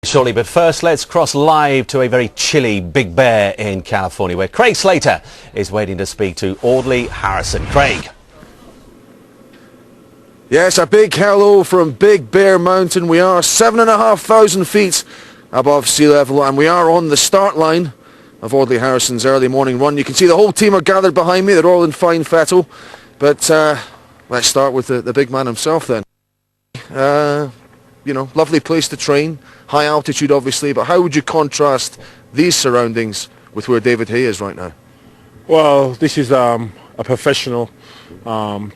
Shortly, but first let's cross live to a very chilly Big Bear in California, where Craig Slater is waiting to speak to Audley Harrison. Craig. Yes, a big hello from Big Bear Mountain. We are 7,500 feet above sea level, and we are on the start line of Audley Harrison's early morning run. You can see the whole team are gathered behind me. They're all in fine fettle. But let's start with the big man himself then. You know, lovely place to train, high altitude obviously, but how would you contrast these surroundings with where David Hay is right now? Well, this is a professional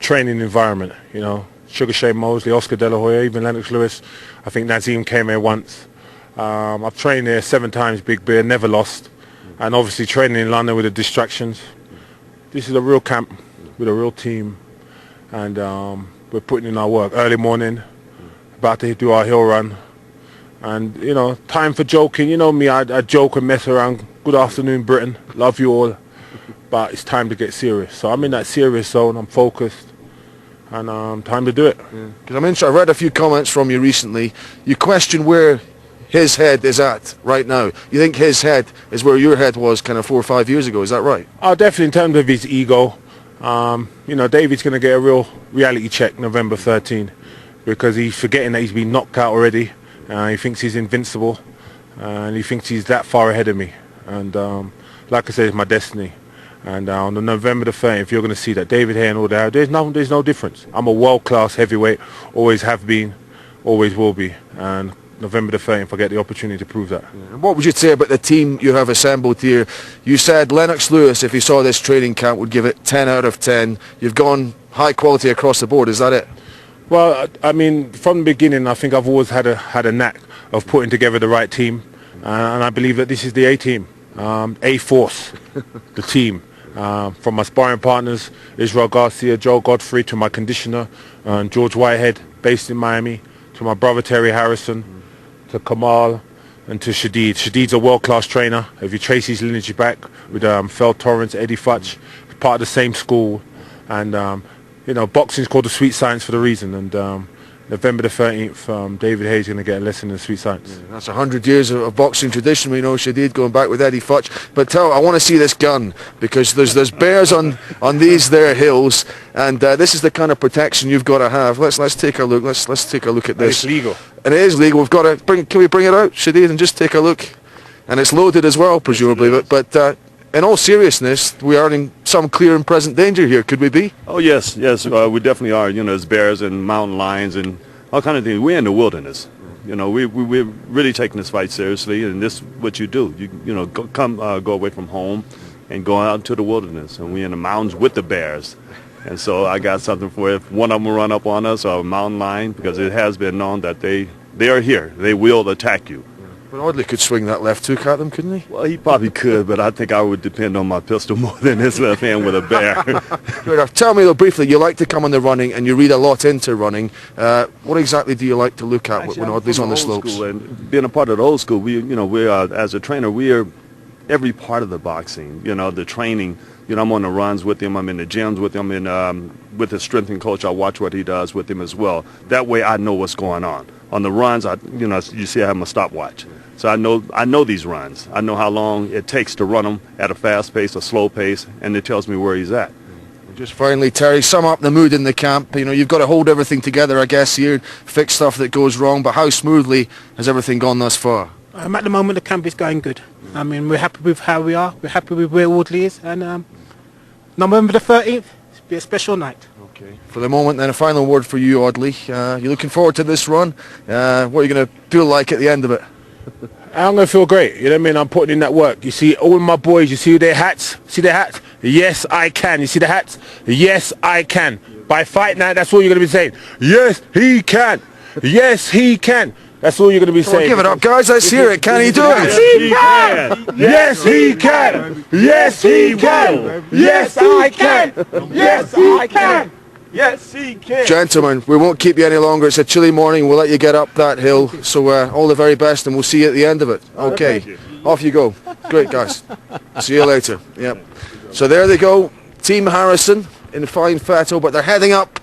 training environment, you know. Sugar Shane Mosley, Oscar De La Hoya, even Lennox Lewis. I think Nazim came here once. I've trained here 7 times, Big Bear, never lost. And obviously training in London with the distractions. This is a real camp with a real team, and we're putting in our work. Early morning, about to do our hill run, and you know, time for joking. You know me, I joke and mess around. Good afternoon, Britain, love you all, but it's time to get serious. So I'm in that serious zone. I'm focused, and time to do it. Because I read a few comments from you recently. You question where his head is at right now. You think his head is where your head was kind of 4 or 5 years ago. Is that right? Oh, definitely in terms of his ego. You know, David's going to get a real reality check November 13, because he's forgetting that he's been knocked out already. He thinks he's invincible, and he thinks he's that far ahead of me. And like I said, it's my destiny. And on the November the 13th, you're going to see that David Hay and all that. There's no difference. I'm a world-class heavyweight, always have been, always will be. And November the 13th, I get the opportunity to prove that. And what would you say about the team you have assembled here? You said Lennox Lewis, if he saw this training camp, would give it 10 out of 10. You've gone high quality across the board. Is that it? Well, I mean, from the beginning, I think I've always had a knack of putting together the right team, and I believe that this is the A team, A force, the team. From my sparring partners, Israel Garcia, Joe Godfrey, to my conditioner, George Whitehead, based in Miami, to my brother Terry Harrison, to Kamal, and to Shadeed. Shadeed's a world-class trainer. If you trace his lineage back with Fel Torrance, Eddie Futch, part of the same school, and you know, boxing's called the sweet science for the reason, and November the 13th, David Hay's going to get a lesson in sweet science. Yeah, that's 100 years of boxing tradition. We know Shadeed going back with Eddie Futch. But I want to see this gun, because there's bears on these there hills, and this is the kind of protection you've got to have. Let's take a look. Let's take a look at this. It's legal. And it is legal. We've got to bring. Can we bring it out, Shadeed, and just take a look? And it's loaded as well, presumably. But in all seriousness, we are in some clear and present danger here. Could we be? Oh yes, we definitely are. You know, there's bears and mountain lions and all kind of things. We're in the wilderness. You know, we're really taking this fight seriously, and this is what you do. You know, go away from home and go out into the wilderness, and we're in the mountains with the bears. And so I got something for if one of them will run up on us, or a mountain lion, because it has been known that they are here. They will attack you. But Audley could swing that left hook at them, couldn't he? Well, he probably could, but I think I would depend on my pistol more than his left hand with a bear. Fair enough. Tell me though briefly, you like to come on the running and you read a lot into running. What exactly do you like to look at when Audley's on the slopes? And being a part of the old school, we as a trainer, we are every part of the boxing. You know, the training. You know, I'm on the runs with him. I'm in the gyms with him. And with the strengthening coach, I watch what he does with him as well. That way, I know what's going on. On the runs, you see I have my stopwatch. So I know these runs. I know how long it takes to run them at a fast pace, a slow pace, and it tells me where he's at. Just finally, Terry, sum up the mood in the camp. You know, you've got to hold everything together, I guess, here, fix stuff that goes wrong, but how smoothly has everything gone thus far? At the moment, the camp is going good. I mean, we're happy with how we are. We're happy with where Audley is, and November the 13th, it'll be a special night. Okay. For the moment, then, a final word for you, Audley. You're looking forward to this run. What are you going to feel like at the end of it? I'm going to feel great. You know what I mean? I'm putting in that work. You see all my boys, you see their hats? See their hats? Yes, I can. You see the hats? Yes, I can. By fight night, that's all you're going to be saying. Yes, he can. Yes, he can. That's all you're going to be saying. Give it up, guys. Let's hear it. Can he do it? Yes, he can. Yes, he can. Yes, I can. Yes, I can. Yes, he can. Gentlemen, we won't keep you any longer. It's a chilly morning. We'll let you get up that hill. So all the very best, and we'll see you at the end of it. Okay. Off you go. Great, guys. See you later. Yep. So there they go. Team Harrison in fine fettle, but they're heading up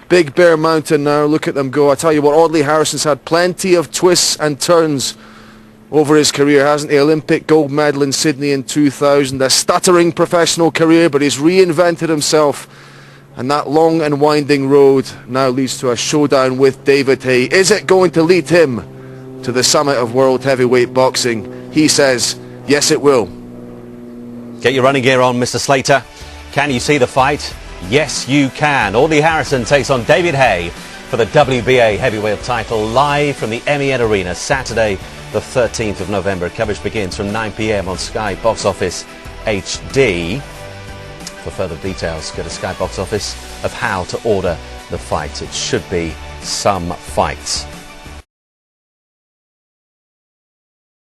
Big Bear Mountain now. Look at them go. I tell you what, Audley Harrison's had plenty of twists and turns over his career, hasn't he? Olympic gold medal in Sydney in 2000, a stuttering professional career, but he's reinvented himself, and that long and winding road now leads to a showdown with David Haye. Is it going to lead him to the summit of world heavyweight boxing? He says, yes it will. Get your running gear on, Mr. Slater. Can you see the fight? Yes, you can. Audley Harrison takes on David Haye for the WBA heavyweight title, live from the MEN Arena, Saturday the 13th of November. Coverage begins from 9 p.m. on Sky Box Office HD. For further details, go to Sky Box Office of how to order the fight. It should be some fights.